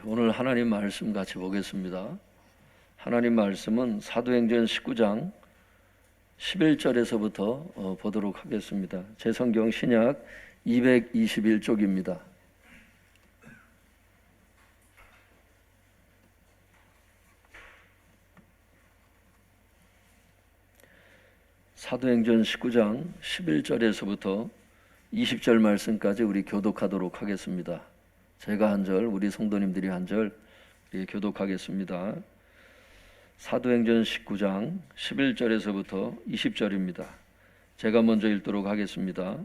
오늘 하나님 말씀 같이 보겠습니다. 하나님 말씀은 사도행전 19장 11절에서부터 보도록 하겠습니다. 제 성경 신약 221쪽입니다. 사도행전 19장 11절에서부터 20절 말씀까지 우리 교독하도록 하겠습니다. 제가 한 절, 우리 성도님들이 한 절 교독하겠습니다. 사도행전 19장 11절에서부터 20절입니다. 제가 먼저 읽도록 하겠습니다.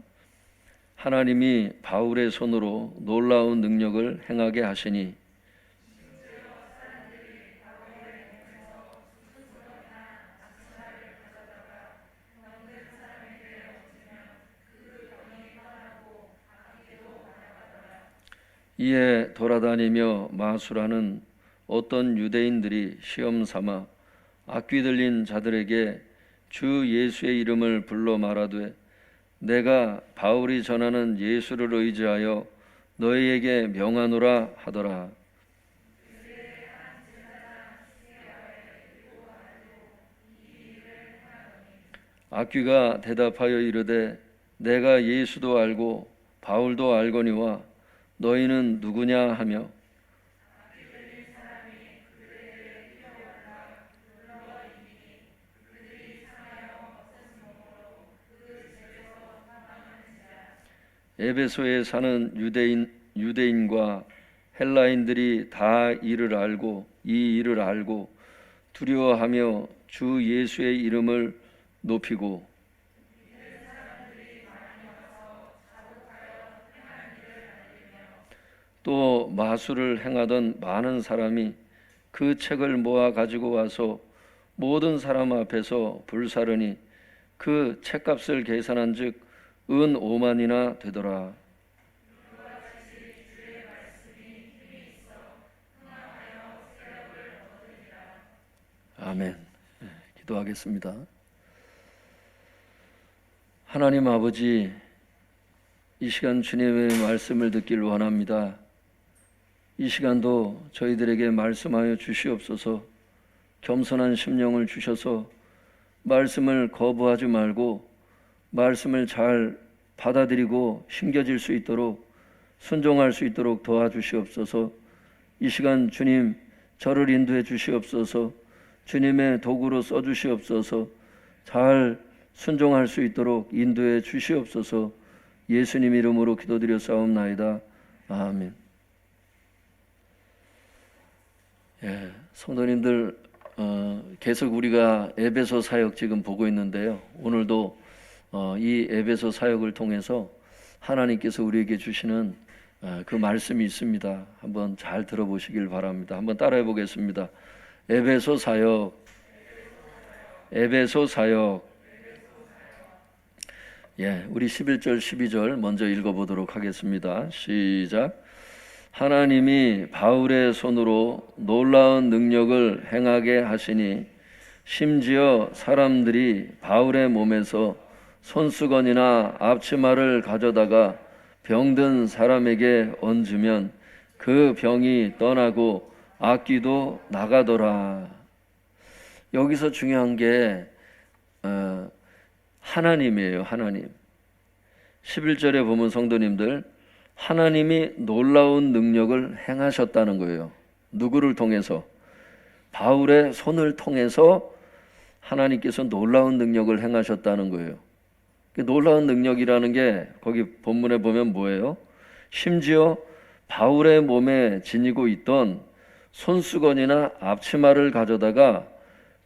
하나님이 바울의 손으로 놀라운 능력을 행하게 하시니 이에 돌아다니며 마술하는 어떤 유대인들이 시험 삼아 악귀 들린 자들에게 주 예수의 이름을 불러 말하되 내가 바울이 전하는 예수를 의지하여 너희에게 명하노라 하더라. 악귀가 대답하여 이르되 내가 예수도 알고 바울도 알거니와 너희는 누구냐 하며 에베소에 사는 유대인과 헬라인들이 다 이 일을 알고 두려워하며 주 예수의 이름을 높이고 또 마술을 행하던 많은 사람이 그 책을 모아 가지고 와서 모든 사람 앞에서 불사르니 그 책값을 계산한즉 은 5만이나 되더라. 아멘. 기도하겠습니다. 하나님 아버지, 이 시간 주님의 말씀을 듣길 원합니다. 이 시간도 저희들에게 말씀하여 주시옵소서. 겸손한 심령을 주셔서 말씀을 거부하지 말고 말씀을 잘 받아들이고 심겨질 수 있도록 순종할 수 있도록 도와주시옵소서. 이 시간 주님 저를 인도해 주시옵소서. 주님의 도구로 써주시옵소서. 잘 순종할 수 있도록 인도해 주시옵소서. 예수님 이름으로 기도드려 싸움나이다. 아멘. 성도님들, 계속 우리가 에베소 사역 지금 보고 있는데요. 오늘도 이 에베소 사역을 통해서 하나님께서 우리에게 주시는 그 말씀이 있습니다. 한번 잘 들어보시길 바랍니다. 한번 따라해 보겠습니다. 에베소 사역, 에베소 사역. 우리 11절, 12절 먼저 읽어보도록 하겠습니다. 시작. 하나님이 바울의 손으로 놀라운 능력을 행하게 하시니 심지어 사람들이 바울의 몸에서 손수건이나 앞치마를 가져다가 병든 사람에게 얹으면 그 병이 떠나고 악귀도 나가더라. 여기서 중요한 게 하나님이에요. 하나님. 11절에 보면 성도님들, 하나님이 놀라운 능력을 행하셨다는 거예요. 누구를 통해서? 바울의 손을 통해서 하나님께서 놀라운 능력을 행하셨다는 거예요. 놀라운 능력이라는 게 거기 본문에 보면 뭐예요? 심지어 바울의 몸에 지니고 있던 손수건이나 앞치마를 가져다가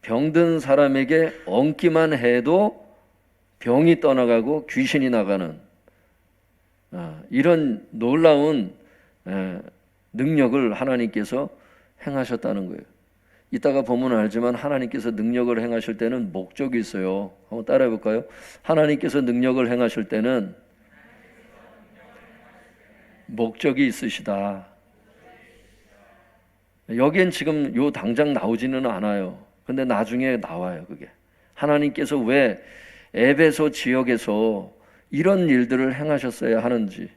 병든 사람에게 얹기만 해도 병이 떠나가고 귀신이 나가는 이런 놀라운 능력을 하나님께서 행하셨다는 거예요. 이따가 보면 알지만 하나님께서 능력을 행하실 때는 목적이 있어요. 한번 따라해 볼까요? 하나님께서 능력을 행하실 때는 목적이 있으시다. 여기엔 지금 요 당장 나오지는 않아요. 근데 나중에 나와요. 그게 하나님께서 왜 에베소 지역에서 이런 일들을 행하셨어야 하는지,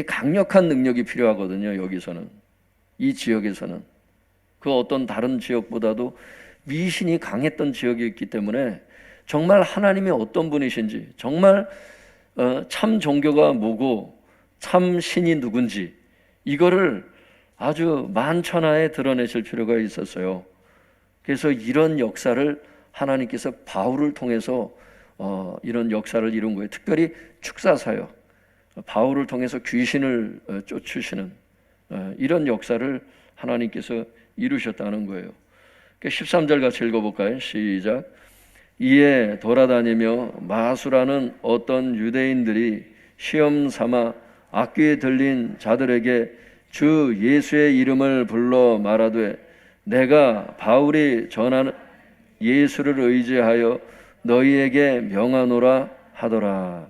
강력한 능력이 필요하거든요. 여기서는 이 지역에서는 그 어떤 다른 지역보다도 미신이 강했던 지역이었기 때문에 정말 하나님이 어떤 분이신지, 정말 참 종교가 뭐고 참 신이 누군지 이거를 아주 만천하에 드러내실 필요가 있었어요. 그래서 이런 역사를 하나님께서 바울을 통해서 이런 역사를 이룬 거예요. 특별히 축사사역, 바울을 통해서 귀신을 쫓으시는 이런 역사를 하나님께서 이루셨다는 거예요. 13절 같이 읽어볼까요? 시작. 이에 돌아다니며 마술하는 어떤 유대인들이 시험 삼아 악귀에 들린 자들에게 주 예수의 이름을 불러 말하되 내가 바울이 전하는 예수를 의지하여 너희에게 명하노라 하더라.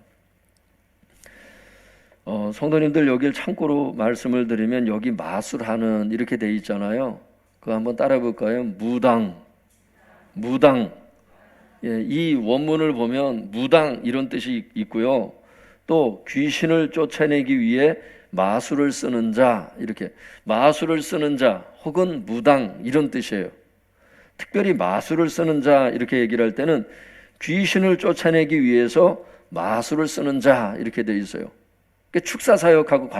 성도님들 여길 참고로 말씀을 드리면 여기 마술하는 이렇게 돼 있잖아요. 그거 한번 따라 볼까요? 무당. 예, 이 원문을 보면 무당 이런 뜻이 있고요. 또 귀신을 쫓아내기 위해 마술을 쓰는 자, 이렇게 마술을 쓰는 자 혹은 무당 이런 뜻이에요. 특별히 마술을 쓰는 자 이렇게 얘기를 할 때는 귀신을 쫓아내기 위해서 마술을 쓰는 자 이렇게 돼 있어요. 축사 사역하고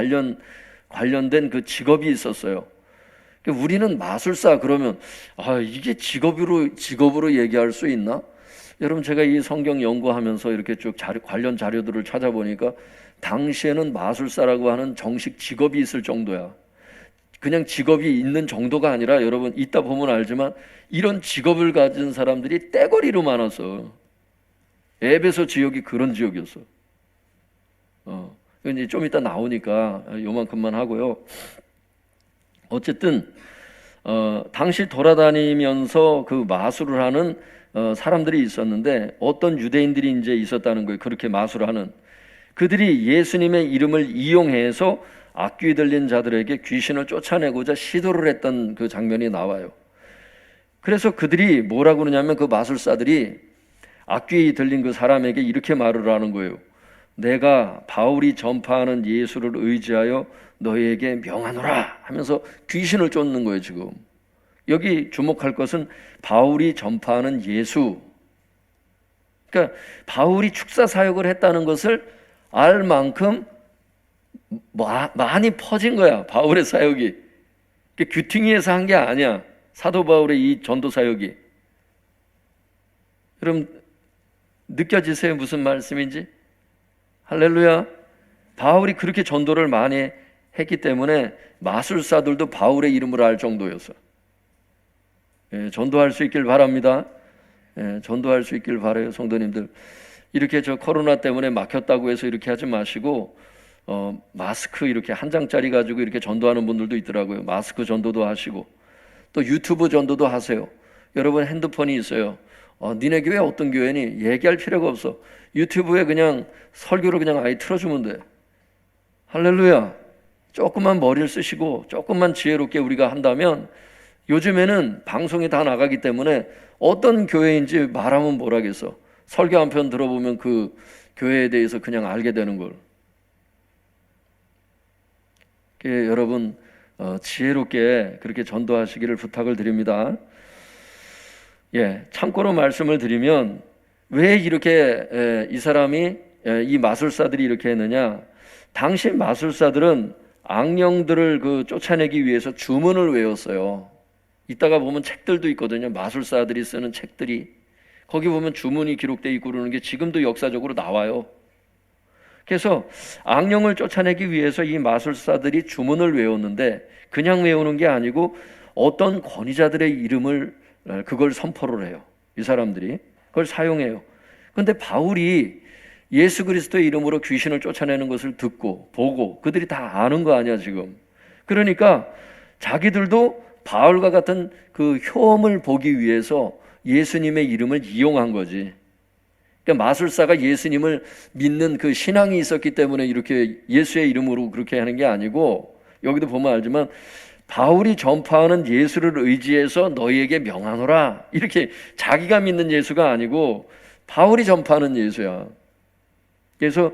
관련된 그 직업이 있었어요. 우리는 마술사 그러면 이게 직업으로 얘기할 수 있나? 여러분 제가 이 성경 연구하면서 이렇게 쭉 관련 자료들을 찾아보니까 당시에는 마술사라고 하는 정식 직업이 있을 정도야. 그냥 직업이 있는 정도가 아니라 여러분 이따 보면 알지만 이런 직업을 가진 사람들이 떼거리로 많았어. 에베소 지역이 그런 지역이었어. 이제 좀 이따 나오니까 요만큼만 하고요. 어쨌든 당시 돌아다니면서 그 마술을 하는 사람들이 있었는데 어떤 유대인들이 이제 있었다는 거예요. 그렇게 마술하는 그들이 예수님의 이름을 이용해서 악귀에 들린 자들에게 귀신을 쫓아내고자 시도를 했던 그 장면이 나와요. 그래서 그들이 뭐라고 그러냐면 그 마술사들이 악귀에 들린 그 사람에게 이렇게 말을 하는 거예요. 내가 바울이 전파하는 예수를 의지하여 너희에게 명하노라 하면서 귀신을 쫓는 거예요. 지금 여기 주목할 것은 바울이 전파하는 예수. 그러니까 바울이 축사 사역을 했다는 것을 알 만큼 많이 퍼진 거야. 바울의 사역이 규팅위에서 한 게 아니야. 사도 바울의 이 전도 사역이. 여러분 느껴지세요? 무슨 말씀인지? 할렐루야. 바울이 그렇게 전도를 많이 했기 때문에 마술사들도 바울의 이름을 알 정도였어. 전도할 수 있길 바랍니다. 전도할 수 있길 바라요. 성도님들 이렇게 저 코로나 때문에 막혔다고 해서 이렇게 하지 마시고 마스크 이렇게 한 장짜리 가지고 이렇게 전도하는 분들도 있더라고요. 마스크 전도도 하시고 또 유튜브 전도도 하세요. 여러분 핸드폰이 있어요. 니네 교회 어떤 교회니? 얘기할 필요가 없어. 유튜브에 그냥 설교를 그냥 아예 틀어주면 돼. 할렐루야. 조금만 머리를 쓰시고 조금만 지혜롭게 우리가 한다면 요즘에는 방송이 다 나가기 때문에 어떤 교회인지 말하면 뭐라겠어. 설교 한 편 들어보면 그 교회에 대해서 그냥 알게 되는 걸. 여러분 지혜롭게 그렇게 전도하시기를 부탁을 드립니다. 참고로 말씀을 드리면 왜 이렇게 이 사람이 이 마술사들이 이렇게 했느냐? 당시 마술사들은 악령들을 그 쫓아내기 위해서 주문을 외웠어요. 이따가 보면 책들도 있거든요. 마술사들이 쓰는 책들이 거기 보면 주문이 기록되어 있고 그러는 게 지금도 역사적으로 나와요. 그래서 악령을 쫓아내기 위해서 이 마술사들이 주문을 외웠는데 그냥 외우는 게 아니고 어떤 권위자들의 이름을 그걸 선포를 해요. 이 사람들이 그걸 사용해요. 그런데 바울이 예수 그리스도의 이름으로 귀신을 쫓아내는 것을 듣고 보고 그들이 다 아는 거 아니야 지금. 그러니까 자기들도 바울과 같은 그 효험을 보기 위해서 예수님의 이름을 이용한 거지. 그러니까 마술사가 예수님을 믿는 그 신앙이 있었기 때문에 이렇게 예수의 이름으로 그렇게 하는 게 아니고 여기도 보면 알지만 바울이 전파하는 예수를 의지해서 너희에게 명하노라 이렇게 자기가 믿는 예수가 아니고 바울이 전파하는 예수야. 그래서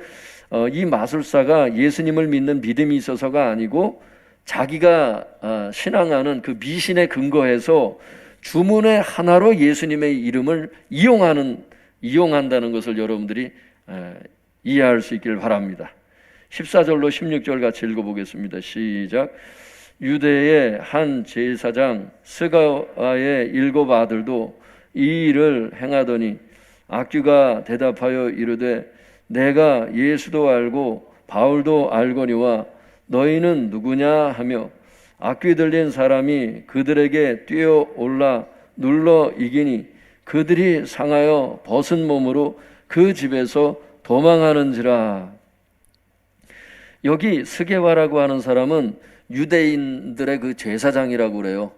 이 마술사가 예수님을 믿는 믿음이 있어서가 아니고 자기가 신앙하는 그 미신에 근거해서 주문의 하나로 예수님의 이름을 이용한다는 것을 여러분들이 이해할 수 있길 바랍니다. 14절로 16절 같이 읽어보겠습니다. 시작. 유대의 한 제사장 스가와의 7 아들도 이 일을 행하더니 악귀가 대답하여 이르되 내가 예수도 알고 바울도 알거니와 너희는 누구냐 하며 악귀 들린 사람이 그들에게 뛰어올라 눌러 이기니 그들이 상하여 벗은 몸으로 그 집에서 도망하는지라. 여기 스게와라고 하는 사람은 유대인들의 그 제사장이라고 그래요.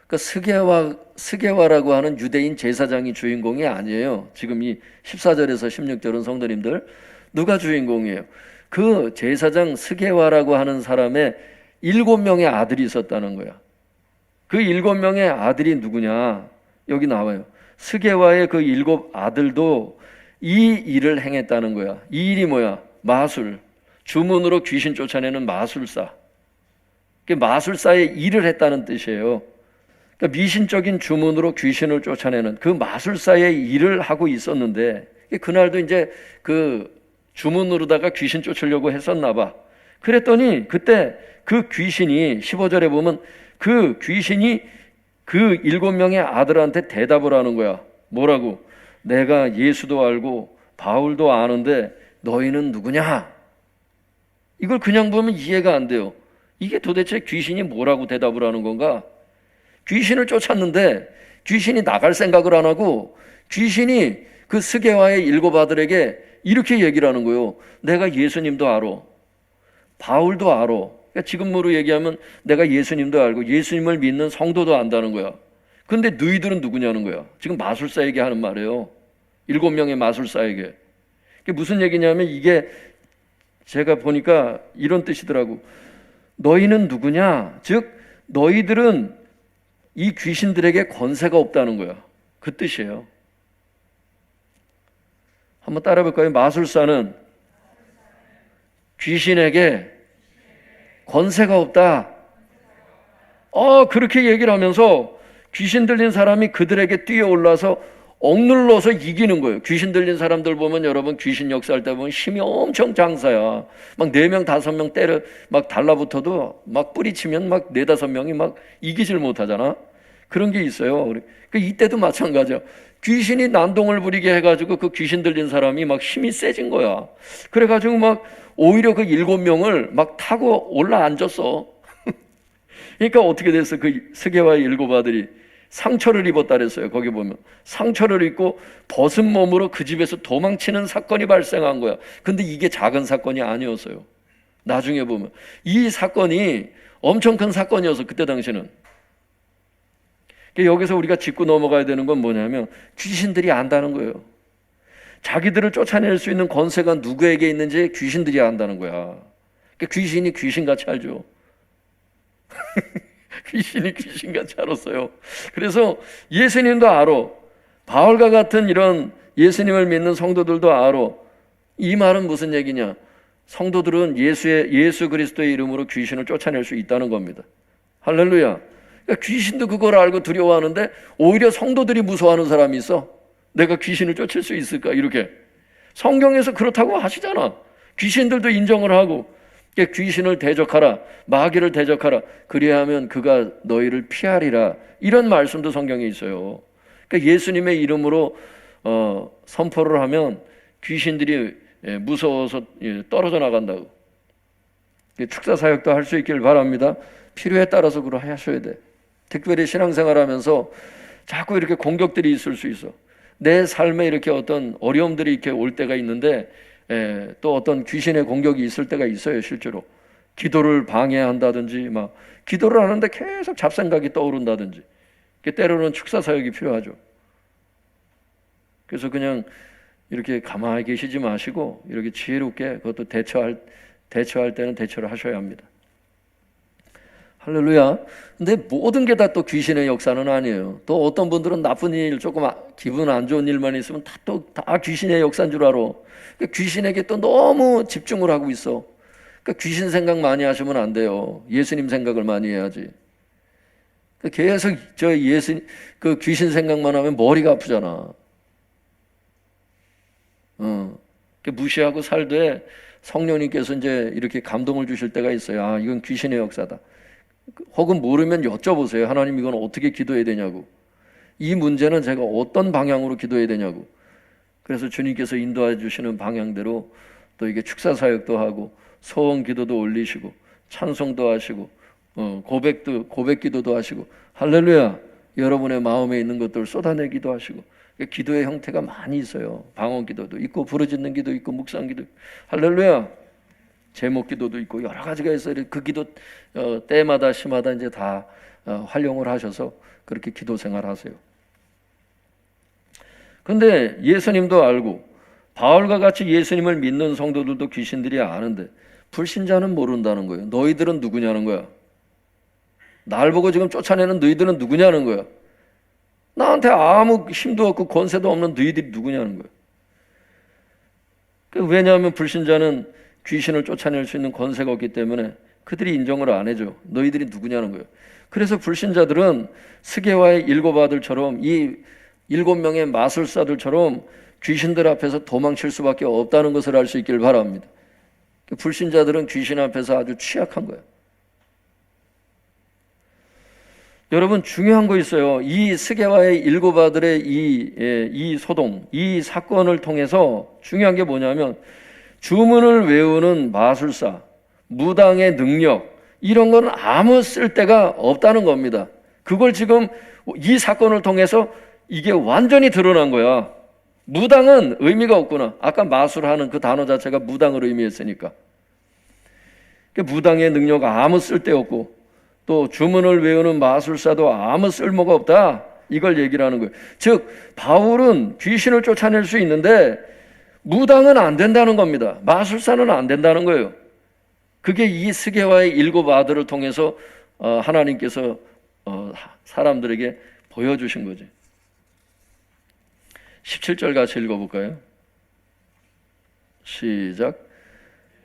그러니까 스게와라고 하는 유대인 제사장이 주인공이 아니에요. 지금 이 14절에서 16절은 성도님들 누가 주인공이에요? 그 제사장 스게와라고 하는 사람의 7명의 아들이 있었다는 거야. 그 7명의 아들이 누구냐? 여기 나와요. 스게와의 그 7 아들도 이 일을 행했다는 거야. 이 일이 뭐야? 마술. 주문으로 귀신 쫓아내는 마술사. 마술사의 일을 했다는 뜻이에요. 그러니까 미신적인 주문으로 귀신을 쫓아내는 그 마술사의 일을 하고 있었는데 그날도 이제 그 주문으로다가 귀신 쫓으려고 했었나 봐. 그랬더니 그때 그 귀신이 15절에 보면 그 귀신이 그 7명의 아들한테 대답을 하는 거야. 뭐라고? 내가 예수도 알고 바울도 아는데 너희는 누구냐? 이걸 그냥 보면 이해가 안 돼요. 이게 도대체 귀신이 뭐라고 대답을 하는 건가? 귀신을 쫓았는데 귀신이 나갈 생각을 안 하고 귀신이 그 스게와의 7 아들에게 이렇게 얘기를 하는 거예요. 내가 예수님도 알아. 바울도 알아. 그러니까 지금으로 얘기하면 내가 예수님도 알고 예수님을 믿는 성도도 안다는 거야. 근데 너희들은 누구냐는 거야. 지금 마술사에게 하는 말이에요. 7명의 마술사에게. 그게 무슨 얘기냐면 이게 제가 보니까 이런 뜻이더라고. 너희는 누구냐? 즉 너희들은 이 귀신들에게 권세가 없다는 거야. 그 뜻이에요. 한번 따라 볼까요? 마술사는 귀신에게 권세가 없다. 그렇게 얘기를 하면서 귀신 들린 사람이 그들에게 뛰어올라서 억눌러서 이기는 거예요. 귀신 들린 사람들 보면 여러분 귀신 역사할 때 보면 힘이 엄청 장사야. 막 4명, 5명 때려 막 달라붙어도 막 뿌리치면 막 4, 5명이 막 이기질 못하잖아. 그런 게 있어요. 그러니까 이때도 마찬가지야. 귀신이 난동을 부리게 해가지고 그 귀신 들린 사람이 막 힘이 세진 거야. 그래가지고 막 오히려 그 7명을 막 타고 올라앉았어. 그러니까 어떻게 됐어? 그 스게와의 7 아들이 상처를 입었다 그랬어요. 거기 보면 상처를 입고 벗은 몸으로 그 집에서 도망치는 사건이 발생한 거야. 근데 이게 작은 사건이 아니었어요. 나중에 보면 이 사건이 엄청 큰 사건이어서 그때 당시는. 여기서 우리가 짚고 넘어가야 되는 건 뭐냐면 귀신들이 안다는 거예요. 자기들을 쫓아낼 수 있는 권세가 누구에게 있는지 귀신들이 안다는 거야. 귀신이 귀신같이 알죠. 귀신이 귀신같이 알았어요. 그래서 예수님도 알아. 바울과 같은 이런 예수님을 믿는 성도들도 알아. 이 말은 무슨 얘기냐? 성도들은 예수 그리스도의 이름으로 귀신을 쫓아낼 수 있다는 겁니다. 할렐루야. 그러니까 귀신도 그걸 알고 두려워하는데 오히려 성도들이 무서워하는 사람이 있어. 내가 귀신을 쫓을 수 있을까? 이렇게. 성경에서 그렇다고 하시잖아. 귀신들도 인정을 하고 귀신을 대적하라, 마귀를 대적하라. 그리하면 그가 너희를 피하리라. 이런 말씀도 성경에 있어요. 그러니까 예수님의 이름으로 선포를 하면 귀신들이 무서워서 떨어져 나간다고. 축사 사역도 할 수 있길 바랍니다. 필요에 따라서 그걸 하셔야 돼. 특별히 신앙생활하면서 자꾸 이렇게 공격들이 있을 수 있어. 내 삶에 이렇게 어떤 어려움들이 이렇게 올 때가 있는데 또 어떤 귀신의 공격이 있을 때가 있어요. 실제로 기도를 방해한다든지 막 기도를 하는데 계속 잡생각이 떠오른다든지 때로는 축사 사역이 필요하죠. 그래서 그냥 이렇게 가만히 계시지 마시고 이렇게 지혜롭게 그것도 대처할 때는 대처를 하셔야 합니다. 할렐루야. 근데 모든 게 다 또 귀신의 역사는 아니에요. 또 어떤 분들은 나쁜 일, 조금 기분 안 좋은 일만 있으면 다 귀신의 역사인 줄 알아. 귀신에게 또 너무 집중을 하고 있어. 그러니까 귀신 생각 많이 하시면 안 돼요. 예수님 생각을 많이 해야지. 계속 그 귀신 생각만 하면 머리가 아프잖아. 무시하고 살되 성령님께서 이제 이렇게 감동을 주실 때가 있어요. 아, 이건 귀신의 역사다. 혹은 모르면 여쭤보세요. 하나님, 이건 어떻게 기도해야 되냐고. 이 문제는 제가 어떤 방향으로 기도해야 되냐고. 그래서 주님께서 인도해 주시는 방향대로 또 이게 축사 사역도 하고 소원 기도도 올리시고 찬송도 하시고 고백 기도도 하시고 할렐루야, 여러분의 마음에 있는 것들을 쏟아내기도 하시고, 기도의 형태가 많이 있어요. 방언 기도도 있고 부르짖는 기도 있고 묵상 기도 있고, 할렐루야, 제목 기도도 있고 여러 가지가 있어요. 그 기도 때마다 시마다 이제 다 활용을 하셔서 그렇게 기도 생활하세요. 근데 예수님도 알고 바울과 같이 예수님을 믿는 성도들도 귀신들이 아는데 불신자는 모른다는 거예요. 너희들은 누구냐는 거야. 날 보고 지금 쫓아내는 너희들은 누구냐는 거야. 나한테 아무 힘도 없고 권세도 없는 너희들이 누구냐는 거야. 왜냐하면 불신자는 귀신을 쫓아낼 수 있는 권세가 없기 때문에 그들이 인정을 안 해줘. 너희들이 누구냐는 거예요. 그래서 불신자들은 스게와의 7 아들처럼 이 7명의 마술사들처럼 귀신들 앞에서 도망칠 수밖에 없다는 것을 알 수 있기를 바랍니다. 불신자들은 귀신 앞에서 아주 취약한 거예요. 여러분, 중요한 거 있어요. 이 스게와의 7 아들의 이 소동, 이 사건을 통해서 중요한 게 뭐냐면 주문을 외우는 마술사, 무당의 능력, 이런 건 아무 쓸데가 없다는 겁니다. 그걸 지금 이 사건을 통해서 이게 완전히 드러난 거야. 무당은 의미가 없구나. 아까 마술하는 그 단어 자체가 무당을 의미했으니까. 무당의 능력 아무 쓸데없고 또 주문을 외우는 마술사도 아무 쓸모가 없다. 이걸 얘기를 하는 거예요. 즉 바울은 귀신을 쫓아낼 수 있는데 무당은 안 된다는 겁니다. 마술사는 안 된다는 거예요. 그게 이 스게와의 7 아들을 통해서 하나님께서 사람들에게 보여주신 거지. 17절 같이 읽어볼까요? 시작.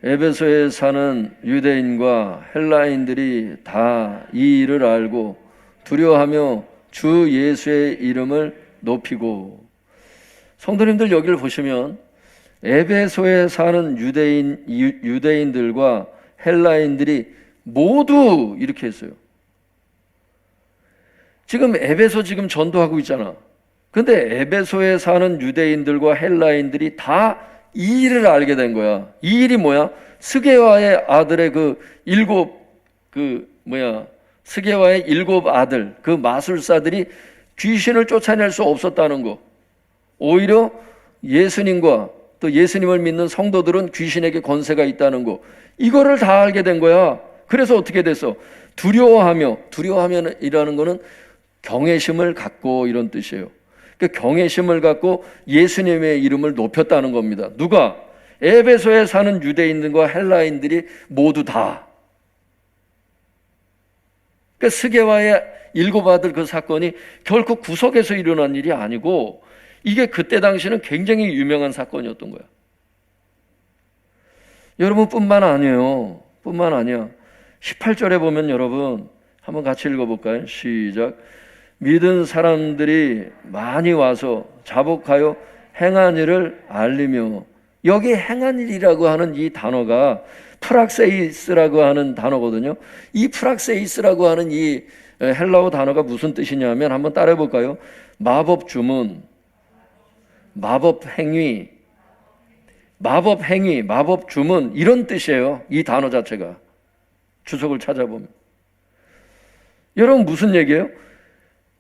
에베소에 사는 유대인과 헬라인들이 다 이 일을 알고 두려워하며 주 예수의 이름을 높이고. 성도님들, 여기를 보시면 에베소에 사는 유대인들과 헬라인들이 모두 이렇게 했어요. 지금 에베소 지금 전도하고 있잖아. 근데 에베소에 사는 유대인들과 헬라인들이 다 이 일을 알게 된 거야. 이 일이 뭐야? 스게와의 아들의 스게와의 7 아들, 그 마술사들이 귀신을 쫓아낼 수 없었다는 거. 오히려 예수님과 또 예수님을 믿는 성도들은 귀신에게 권세가 있다는 거. 이거를 다 알게 된 거야. 그래서 어떻게 됐어? 두려워하면이라는 거는 경외심을 갖고, 이런 뜻이에요. 경외심을 갖고 예수님의 이름을 높였다는 겁니다. 누가? 에베소에 사는 유대인들과 헬라인들이 모두 다. 스게와의 7 아들 그 사건이 결코 구석에서 일어난 일이 아니고 이게 그때 당시는 굉장히 유명한 사건이었던 거야. 여러분, 뿐만 아니야. 18절에 보면 여러분 한번 같이 읽어볼까요? 시작. 믿은 사람들이 많이 와서 자복하여 행한 일을 알리며. 여기 행한 일이라고 하는 이 단어가 프락세이스라고 하는 단어거든요. 이 프락세이스라고 하는 이 헬라어 단어가 무슨 뜻이냐면 한번 따라해 볼까요? 마법 주문, 마법 행위, 마법 주문, 이런 뜻이에요. 이 단어 자체가 주석을 찾아보면. 여러분, 무슨 얘기예요?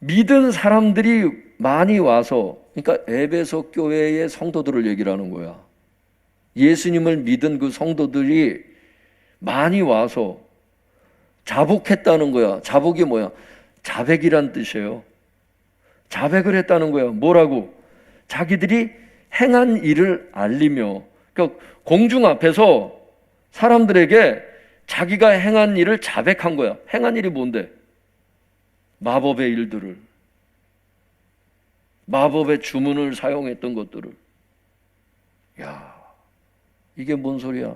믿은 사람들이 많이 와서, 그러니까 에베소 교회의 성도들을 얘기를 하는 거야. 예수님을 믿은 그 성도들이 많이 와서 자복했다는 거야. 자복이 뭐야? 자백이란 뜻이에요. 자백을 했다는 거야. 뭐라고? 자기들이 행한 일을 알리며. 그러니까 공중 앞에서 사람들에게 자기가 행한 일을 자백한 거야. 행한 일이 뭔데? 마법의 일들을, 마법의 주문을 사용했던 것들을. 야, 이게 뭔 소리야?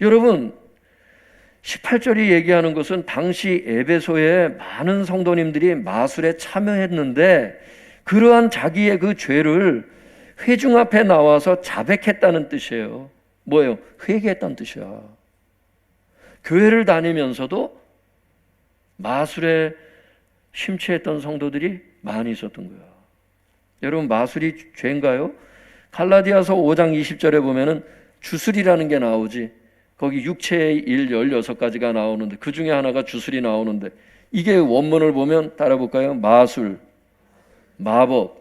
여러분 18절이 얘기하는 것은 당시 에베소에 많은 성도님들이 마술에 참여했는데 그러한 자기의 그 죄를 회중 앞에 나와서 자백했다는 뜻이에요. 뭐예요? 회개했다는 뜻이야. 교회를 다니면서도 마술에 심취했던 성도들이 많이 있었던 거야. 여러분 마술이 죄인가요? 갈라디아서 5장 20절에 보면은 주술이라는 게 나오지. 거기 육체의 일 16가지가 나오는데 그 중에 하나가 주술이 나오는데 이게 원문을 보면 따라볼까요? 마술, 마법,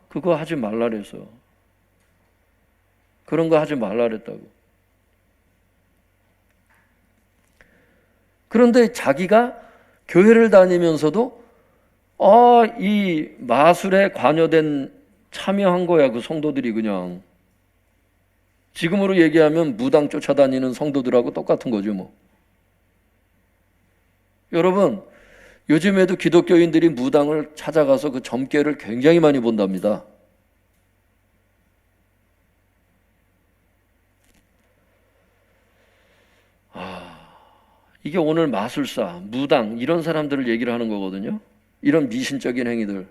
그거 하지 말라 그래서. 그런 거 하지 말라 그랬다고. 그런데 자기가 교회를 다니면서도 이 마술에 관여된 참여한 거야. 그 성도들이 그냥. 지금으로 얘기하면 무당 쫓아다니는 성도들하고 똑같은 거죠 뭐. 여러분 요즘에도 기독교인들이 무당을 찾아가서 그 점괘를 굉장히 많이 본답니다. 이게 오늘 마술사, 무당 이런 사람들을 얘기를 하는 거거든요. 이런 미신적인 행위들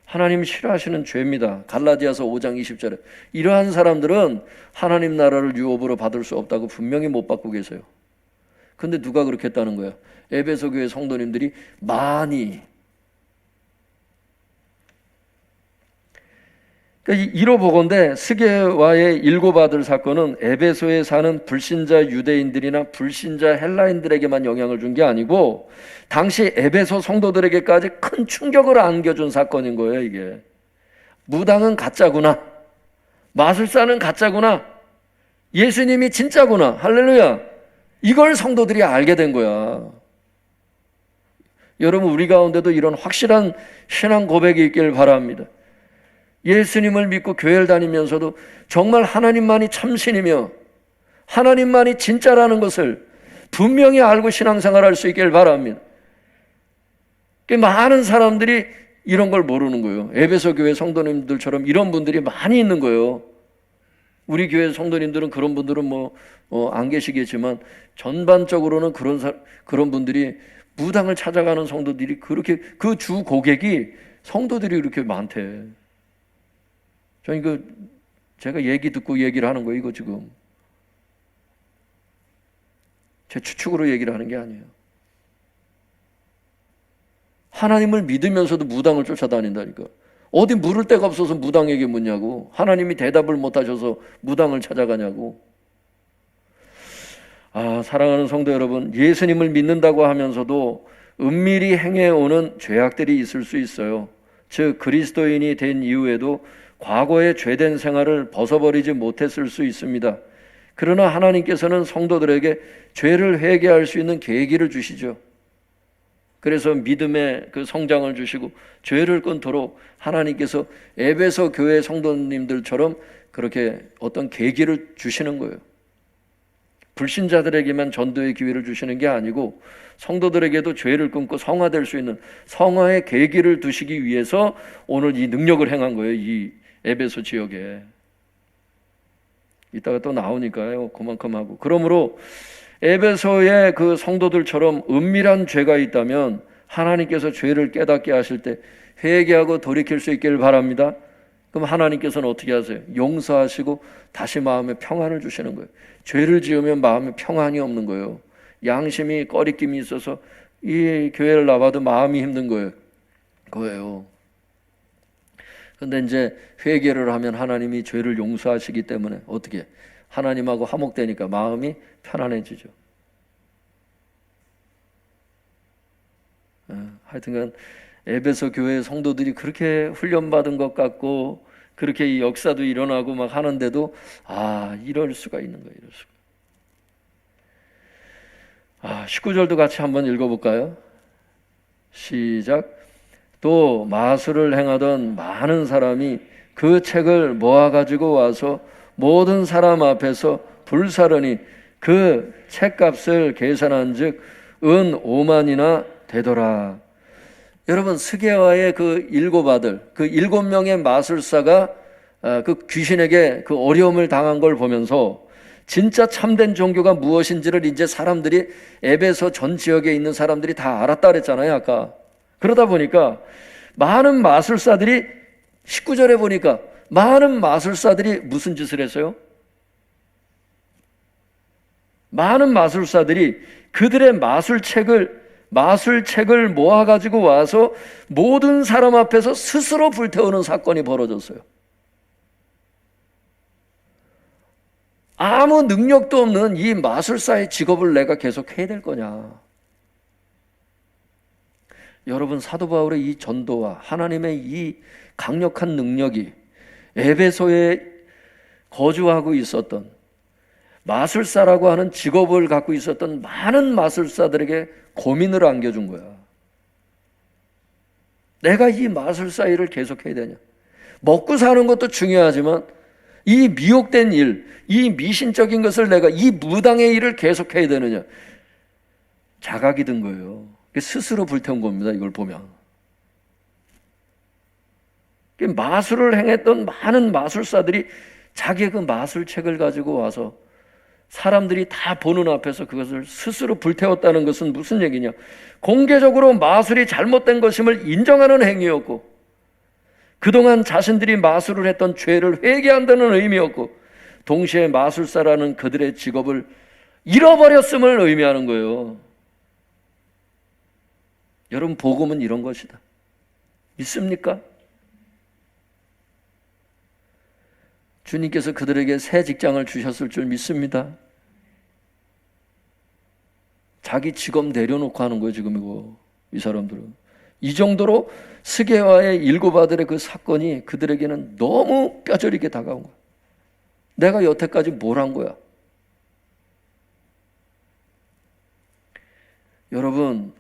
하나님 싫어하시는 죄입니다. 갈라디아서 5장 20절에 이러한 사람들은 하나님 나라를 유업으로 받을 수 없다고 분명히 못 받고 계세요. 근데 누가 그렇게 했다는 거야? 에베소 교회 성도님들이 많이. 그러니까 이로보건대 스게와의 일곱 아들 사건은 에베소에 사는 불신자 유대인들이나 불신자 헬라인들에게만 영향을 준 게 아니고 당시 에베소 성도들에게까지 큰 충격을 안겨준 사건인 거예요. 이게 무당은 가짜구나, 마술사는 가짜구나, 예수님이 진짜구나, 할렐루야. 이걸 성도들이 알게 된 거야. 여러분 우리 가운데도 이런 확실한 신앙 고백이 있길 바랍니다. 예수님을 믿고 교회를 다니면서도 정말 하나님만이 참신이며 하나님만이 진짜라는 것을 분명히 알고 신앙생활할 수 있길 바랍니다. 많은 사람들이 이런 걸 모르는 거예요. 에베소 교회 성도님들처럼 이런 분들이 많이 있는 거예요. 우리 교회 성도님들은 그런 분들은 안 계시겠지만 전반적으로는 그런 분들이 무당을 찾아가는 성도들이 그렇게 그 주 고객이 성도들이 그렇게 많대. 저는 제가 얘기 듣고 얘기를 하는 거예요. 이거 지금 제 추측으로 얘기를 하는 게 아니에요. 하나님을 믿으면서도 무당을 쫓아다닌다니까. 어디 물을 데가 없어서 무당에게 묻냐고. 하나님이 대답을 못하셔서 무당을 찾아가냐고. 사랑하는 성도 여러분, 예수님을 믿는다고 하면서도 은밀히 행해오는 죄악들이 있을 수 있어요. 즉 그리스도인이 된 이후에도 과거의 죄된 생활을 벗어버리지 못했을 수 있습니다. 그러나 하나님께서는 성도들에게 죄를 회개할 수 있는 계기를 주시죠. 그래서 믿음의 그 성장을 주시고 죄를 끊도록 하나님께서 에베소 교회 성도님들처럼 그렇게 어떤 계기를 주시는 거예요. 불신자들에게만 전도의 기회를 주시는 게 아니고 성도들에게도 죄를 끊고 성화될 수 있는 성화의 계기를 두시기 위해서 오늘 이 능력을 행한 거예요. 이 에베소 지역에. 이따가 또 나오니까요. 그만큼 하고. 그러므로 에베소의 그 성도들처럼 은밀한 죄가 있다면 하나님께서 죄를 깨닫게 하실 때 회개하고 돌이킬 수 있기를 바랍니다. 그럼 하나님께서는 어떻게 하세요? 용서하시고 다시 마음에 평안을 주시는 거예요. 죄를 지으면 마음에 평안이 없는 거예요. 양심이 꺼리낌이 있어서 이 교회를 나와도 마음이 힘든 거예요. 그런데 이제 회개를 하면 하나님이 죄를 용서하시기 때문에 어떻게 하나님하고 화목되니까 마음이 편안해지죠. 하여튼간 에베소 교회 성도들이 그렇게 훈련받은 것 같고 그렇게 이 역사도 일어나고 막 하는데도 이럴 수가 있는 거예요. 이럴 수가. 19절도 같이 한번 읽어볼까요? 시작. 또 마술을 행하던 많은 사람이 그 책을 모아가지고 와서 모든 사람 앞에서 불사르니 그 책값을 계산한 즉 은 5만이나 되더라. 여러분 스게와의 그 일곱 아들, 그 7명의 마술사가 그 귀신에게 그 어려움을 당한 걸 보면서 진짜 참된 종교가 무엇인지를 이제 사람들이 에베소 전 지역에 있는 사람들이 다 알았다 그랬잖아요, 아까. 그러다 보니까 많은 마술사들이 19절에 보니까 많은 마술사들이 무슨 짓을 했어요? 많은 마술사들이 그들의 마술책을 모아가지고 와서 모든 사람 앞에서 스스로 불태우는 사건이 벌어졌어요. 아무 능력도 없는 이 마술사의 직업을 내가 계속 해야 될 거냐? 여러분, 사도 바울의 이 전도와 하나님의 이 강력한 능력이 에베소에 거주하고 있었던 마술사라고 하는 직업을 갖고 있었던 많은 마술사들에게 고민을 안겨준 거야. 내가 이 마술사 일을 계속해야 되냐? 먹고 사는 것도 중요하지만 이 미혹된 일, 이 미신적인 것을 내가 이 무당의 일을 계속해야 되느냐? 자각이 든 거예요. 스스로 불태운 겁니다, 이걸 보면. 마술을 행했던 많은 마술사들이 자기의 그 마술책을 가지고 와서 사람들이 다 보는 앞에서 그것을 스스로 불태웠다는 것은 무슨 얘기냐? 공개적으로 마술이 잘못된 것임을 인정하는 행위였고, 그동안 자신들이 마술을 했던 죄를 회개한다는 의미였고, 동시에 마술사라는 그들의 직업을 잃어버렸음을 의미하는 거예요. 여러분, 복음은 이런 것이다. 믿습니까? 주님께서 그들에게 새 직장을 주셨을 줄 믿습니다. 자기 직업 내려놓고 하는 거예요, 지금 이거. 이 사람들은. 이 정도로 스게와의 일곱 아들의 그 사건이 그들에게는 너무 뼈저리게 다가온 거야. 내가 여태까지 뭘 한 거야? 여러분,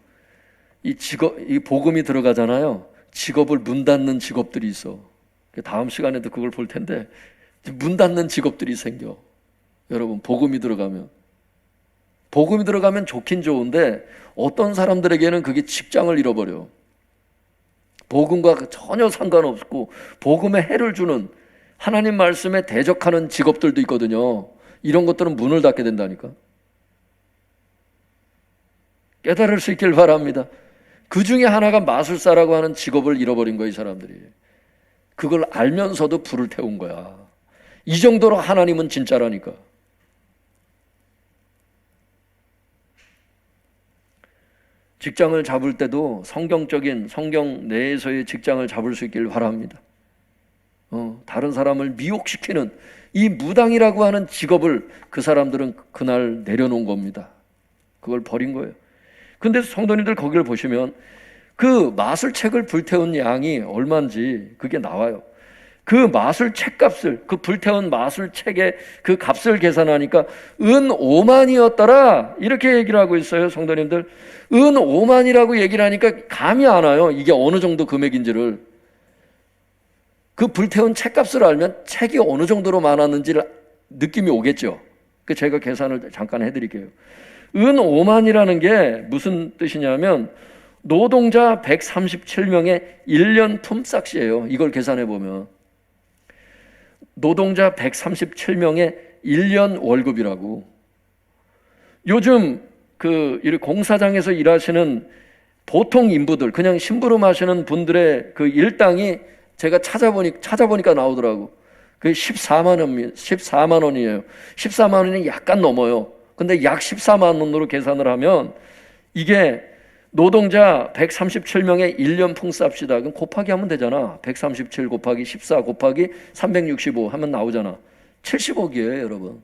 이 복음이 들어가잖아요. 직업을 문 닫는 직업들이 있어. 다음 시간에도 그걸 볼 텐데, 문 닫는 직업들이 생겨. 여러분, 복음이 들어가면 좋긴 좋은데 어떤 사람들에게는 그게 직장을 잃어버려. 복음과 전혀 상관없고 복음에 해를 주는, 하나님 말씀에 대적하는 직업들도 있거든요. 이런 것들은 문을 닫게 된다니까. 깨달을 수 있길 바랍니다. 그 중에 하나가 마술사라고 하는 직업을 잃어버린 거예요, 이 사람들이. 그걸 알면서도 불을 태운 거야. 이 정도로 하나님은 진짜라니까. 직장을 잡을 때도 성경 내에서의 직장을 잡을 수 있길 바랍니다. 다른 사람을 미혹시키는 이 무당이라고 하는 직업을 그 사람들은 그날 내려놓은 겁니다. 그걸 버린 거예요. 근데 성도님들 거기를 보시면 그 마술책을 불태운 양이 얼마인지 그게 나와요. 그 마술책 값을, 그 불태운 마술책의 그 값을 계산하니까 은 5만이었더라 이렇게 얘기를 하고 있어요, 성도님들. 은 5만이라고 얘기를 하니까 감이 안 와요, 이게 어느 정도 금액인지를. 그 불태운 책값을 알면 책이 어느 정도로 많았는지를 느낌이 오겠죠. 그 제가 계산을 잠깐 해드릴게요. 은 5만이라는 게 무슨 뜻이냐면 노동자 137명의 1년 품삯이에요. 이걸 계산해 보면 노동자 137명의 1년 월급이라고. 요즘 이 공사장에서 일하시는 보통 인부들, 그냥 심부름 하시는 분들의 그 일당이 제가 찾아보니까 나오더라고. 그게 14만 원이에요. 14만 원이 약간 넘어요. 근데 약 14만 원으로 계산을 하면 이게 노동자 137명의 1년 품삯이다. 그럼 곱하기 하면 되잖아. 137 곱하기 14 곱하기 365 하면 나오잖아. 70억이에요, 여러분.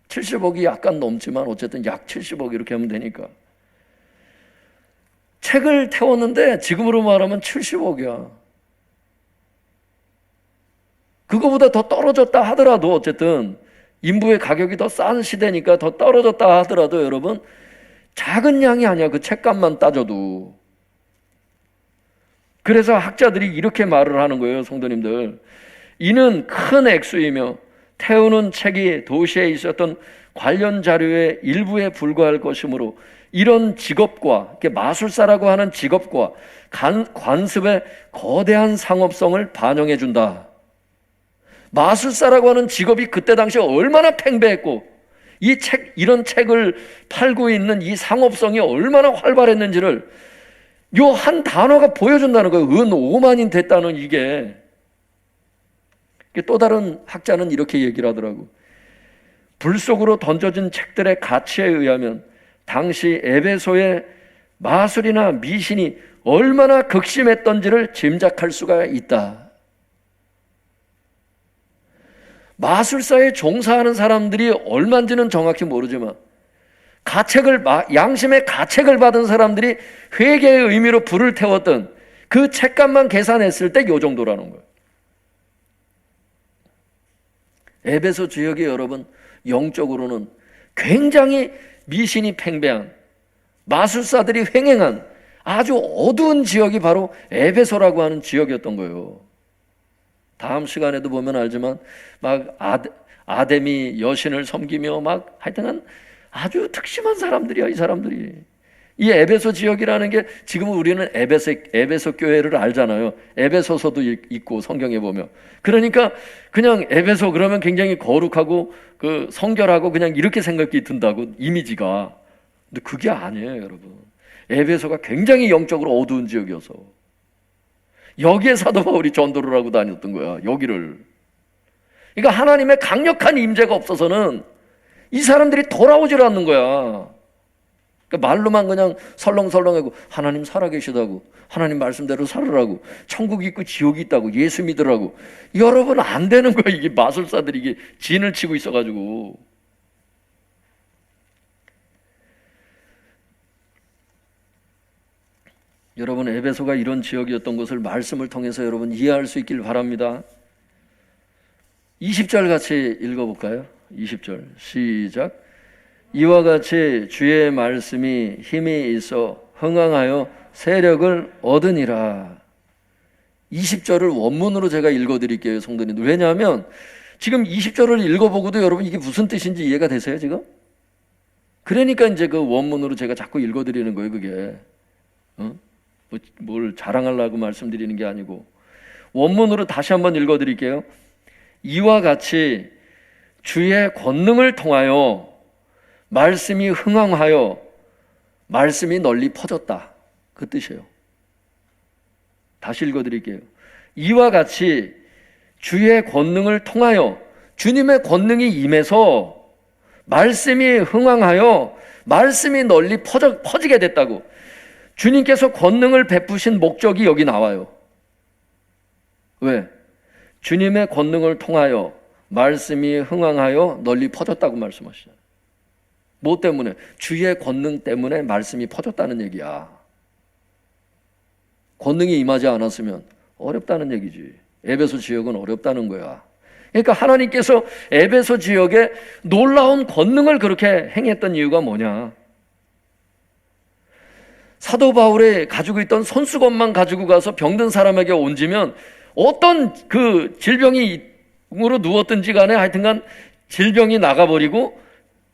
70억이 약간 넘지만 어쨌든 약 70억 이렇게 하면 되니까. 책을 태웠는데 지금으로 말하면 70억이야. 그거보다 더 떨어졌다 하더라도 어쨌든 인부의 가격이 더 싼 시대니까 더 떨어졌다 하더라도 여러분 작은 양이 아니야. 그 책값만 따져도. 그래서 학자들이 이렇게 말을 하는 거예요, 성도님들. 이는 큰 액수이며 태우는 책이 도시에 있었던 관련 자료의 일부에 불과할 것이므로 이런 직업과 마술사라고 하는 직업과 관습의 거대한 상업성을 반영해 준다. 마술사라고 하는 직업이 그때 당시에 얼마나 팽배했고, 이런 책을 팔고 있는 이 상업성이 얼마나 활발했는지를 요 한 단어가 보여준다는 거예요. 은 5만인 됐다는 이게. 또 다른 학자는 이렇게 얘기를 하더라고. 불 속으로 던져진 책들의 가치에 의하면 당시 에베소의 마술이나 미신이 얼마나 극심했던지를 짐작할 수가 있다. 마술사에 종사하는 사람들이 얼마인지는 정확히 모르지만 양심의 가책을 받은 사람들이 회개의 의미로 불을 태웠던 그 책값만 계산했을 때 이 정도라는 거예요. 에베소 지역이 여러분 영적으로는 굉장히 미신이 팽배한, 마술사들이 횡행한 아주 어두운 지역이 바로 에베소라고 하는 지역이었던 거예요. 다음 시간에도 보면 알지만 막 아데미 여신을 섬기며 막 하여튼 아주 특심한 사람들이야, 이 사람들이. 이 에베소 지역이라는 게 지금 우리는 에베소 교회를 알잖아요. 에베소서도 있고 성경에 보면. 그러니까 그냥 에베소 그러면 굉장히 거룩하고 그 성결하고 그냥 이렇게 생각이 든다고, 이미지가. 근데 그게 아니에요, 여러분. 에베소가 굉장히 영적으로 어두운 지역이어서 여기에 사도 바울이 전도를 하고 다녔던 거야, 여기를. 그러니까 하나님의 강력한 임재가 없어서는 이 사람들이 돌아오질 않는 거야. 그러니까 말로만 그냥 설렁설렁하고 하나님 살아계시다고, 하나님 말씀대로 살으라고, 천국이 있고 지옥이 있다고, 예수 믿으라고. 여러분 안 되는 거야. 이게 마술사들이 이게 진을 치고 있어가지고. 여러분 에베소가 이런 지역이었던 것을 말씀을 통해서 여러분 이해할 수 있길 바랍니다. 20절 같이 읽어볼까요? 20절 시작. 이와 같이 주의 말씀이 힘이 있어 흥왕하여 세력을 얻으니라. 20절을 원문으로 제가 읽어드릴게요, 성도님들. 왜냐하면 지금 20절을 읽어보고도 여러분 이게 무슨 뜻인지 이해가 되세요 지금? 그러니까 이제 그 원문으로 제가 자꾸 읽어드리는 거예요, 그게. 뭘 자랑하려고 말씀드리는 게 아니고. 원문으로 다시 한번 읽어드릴게요. 이와 같이 주의 권능을 통하여 말씀이 흥왕하여 말씀이 널리 퍼졌다, 그 뜻이에요. 다시 읽어드릴게요. 이와 같이 주의 권능을 통하여, 주님의 권능이 임해서 말씀이 흥왕하여 말씀이 널리 퍼지게 됐다고. 주님께서 권능을 베푸신 목적이 여기 나와요. 왜? 주님의 권능을 통하여 말씀이 흥왕하여 널리 퍼졌다고 말씀하시잖아요. 뭐 때문에? 주의 권능 때문에 말씀이 퍼졌다는 얘기야. 권능이 임하지 않았으면 어렵다는 얘기지. 에베소 지역은 어렵다는 거야. 그러니까 하나님께서 에베소 지역에 놀라운 권능을 그렇게 행했던 이유가 뭐냐? 사도 바울이 가지고 있던 손수건만 가지고 가서 병든 사람에게 얹으면 어떤 그 질병으로 누웠든지 간에 하여튼간 질병이 나가버리고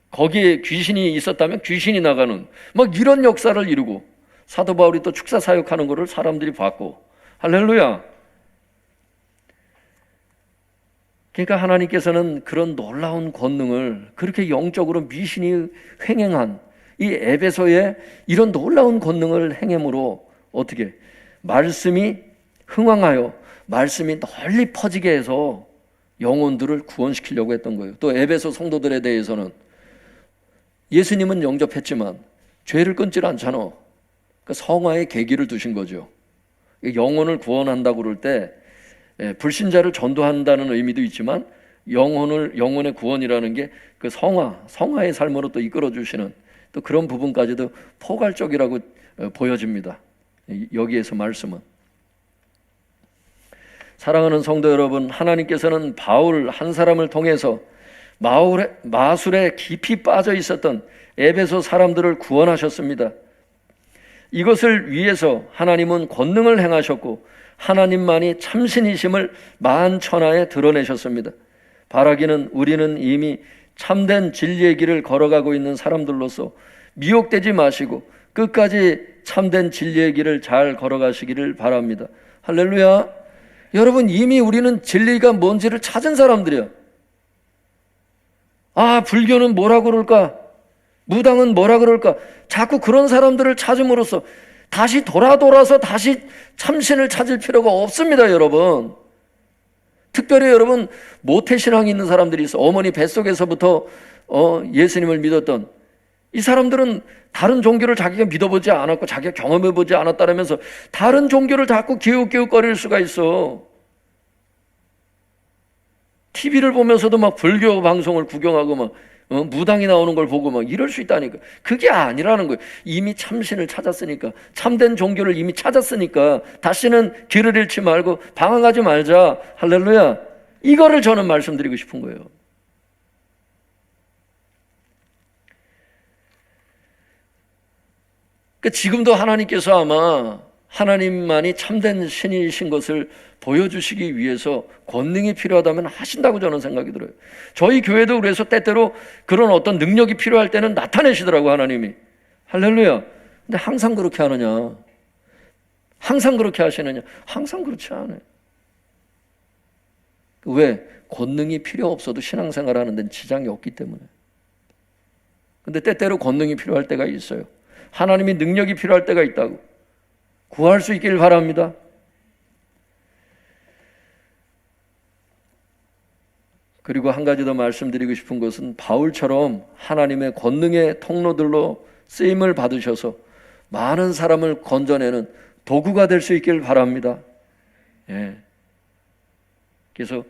거기에 귀신이 있었다면 귀신이 나가는 막 이런 역사를 이루고, 사도 바울이 또 축사 사역하는 거를 사람들이 봤고, 할렐루야. 그러니까 하나님께서는 그런 놀라운 권능을, 그렇게 영적으로 미신이 횡행한 이 에베소에 이런 놀라운 권능을 행함으로 어떻게? 말씀이 흥왕하여 말씀이 널리 퍼지게 해서 영혼들을 구원시키려고 했던 거예요. 또 에베소 성도들에 대해서는 예수님은 영접했지만 죄를 끊질 않잖아. 그러니까 성화의 계기를 두신 거죠. 영혼을 구원한다고 그럴 때 불신자를 전도한다는 의미도 있지만 영혼의 구원이라는 게 그 성화의 삶으로 또 이끌어주시는 또 그런 부분까지도 포괄적이라고 보여집니다. 여기에서 말씀은. 사랑하는 성도 여러분, 하나님께서는 바울 한 사람을 통해서 마술에 깊이 빠져 있었던 에베소 사람들을 구원하셨습니다. 이것을 위해서 하나님은 권능을 행하셨고 하나님만이 참신이심을 만천하에 드러내셨습니다. 바라기는 우리는 이미 참된 진리의 길을 걸어가고 있는 사람들로서 미혹되지 마시고 끝까지 참된 진리의 길을 잘 걸어가시기를 바랍니다. 할렐루야. 여러분, 이미 우리는 진리가 뭔지를 찾은 사람들이야. 아, 불교는 뭐라 그럴까? 무당은 뭐라 그럴까? 자꾸 그런 사람들을 찾음으로써 다시 돌아서 다시 참신을 찾을 필요가 없습니다, 여러분. 특별히 여러분, 모태신앙이 있는 사람들이 있어. 어머니 뱃속에서부터 예수님을 믿었던 이 사람들은 다른 종교를 자기가 믿어보지 않았고 자기가 경험해보지 않았다면서 다른 종교를 자꾸 기웃기웃거릴 수가 있어. TV를 보면서도 막 불교 방송을 구경하고 막 무당이 나오는 걸 보고 막 이럴 수 있다니까. 그게 아니라는 거예요. 이미 참신을 찾았으니까, 참된 종교를 이미 찾았으니까 다시는 길을 잃지 말고 방황하지 말자. 할렐루야. 이거를 저는 말씀드리고 싶은 거예요. 그러니까 지금도 하나님께서 아마 하나님만이 참된 신이신 것을 보여주시기 위해서 권능이 필요하다면 하신다고 저는 생각이 들어요. 저희 교회도 그래서 때때로 그런 어떤 능력이 필요할 때는 나타내시더라고, 하나님이. 할렐루야. 근데 항상 그렇게 하느냐? 항상 그렇게 하시느냐? 항상 그렇지 않아요. 왜? 권능이 필요 없어도 신앙생활 하는 데는 지장이 없기 때문에. 근데 때때로 권능이 필요할 때가 있어요. 하나님이 능력이 필요할 때가 있다고. 구할 수 있길 바랍니다. 그리고 한 가지 더 말씀드리고 싶은 것은 바울처럼 하나님의 권능의 통로들로 쓰임을 받으셔서 많은 사람을 건져내는 도구가 될 수 있길 바랍니다. 예. 그래서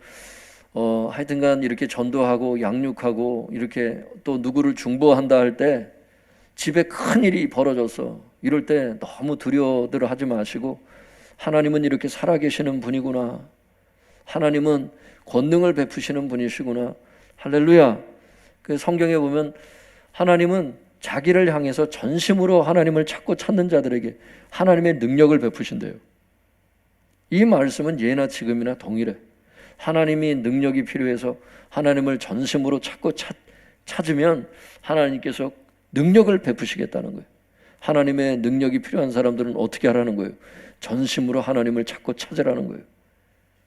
하여튼간 이렇게 전도하고 양육하고 이렇게 또 누구를 중보한다 할 때 집에 큰 일이 벌어졌어. 이럴 때 너무 두려워들 하지 마시고 하나님은 이렇게 살아계시는 분이구나. 하나님은 권능을 베푸시는 분이시구나. 할렐루야. 그 성경에 보면 하나님은 자기를 향해서 전심으로 하나님을 찾고 찾는 자들에게 하나님의 능력을 베푸신대요. 이 말씀은 예나 지금이나 동일해. 하나님이 능력이 필요해서 하나님을 전심으로 찾고 찾으면 하나님께서 능력을 베푸시겠다는 거예요. 하나님의 능력이 필요한 사람들은 어떻게 하라는 거예요? 전심으로 하나님을 찾고 찾으라는 거예요.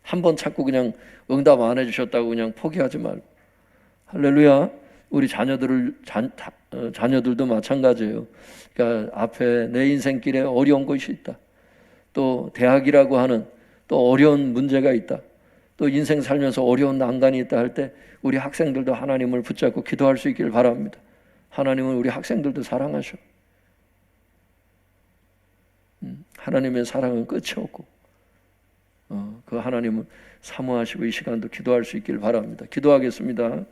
한 번 찾고 그냥 응답 안 해주셨다고 그냥 포기하지 말고. 할렐루야. 우리 자녀들도 마찬가지예요. 그러니까 앞에 내 인생길에 어려운 것이 있다. 또 대학이라고 하는 또 어려운 문제가 있다. 또 인생 살면서 어려운 난간이 있다 할 때 우리 학생들도 하나님을 붙잡고 기도할 수 있기를 바랍니다. 하나님은 우리 학생들도 사랑하셔. 하나님의 사랑은 끝이 없고 그 하나님은 사모하시고 이 시간도 기도할 수 있기를 바랍니다. 기도하겠습니다.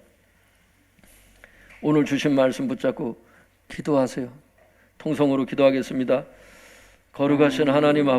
오늘 주신 말씀 붙잡고 기도하세요. 통성으로 기도하겠습니다. 거룩하신 하나님 아버지,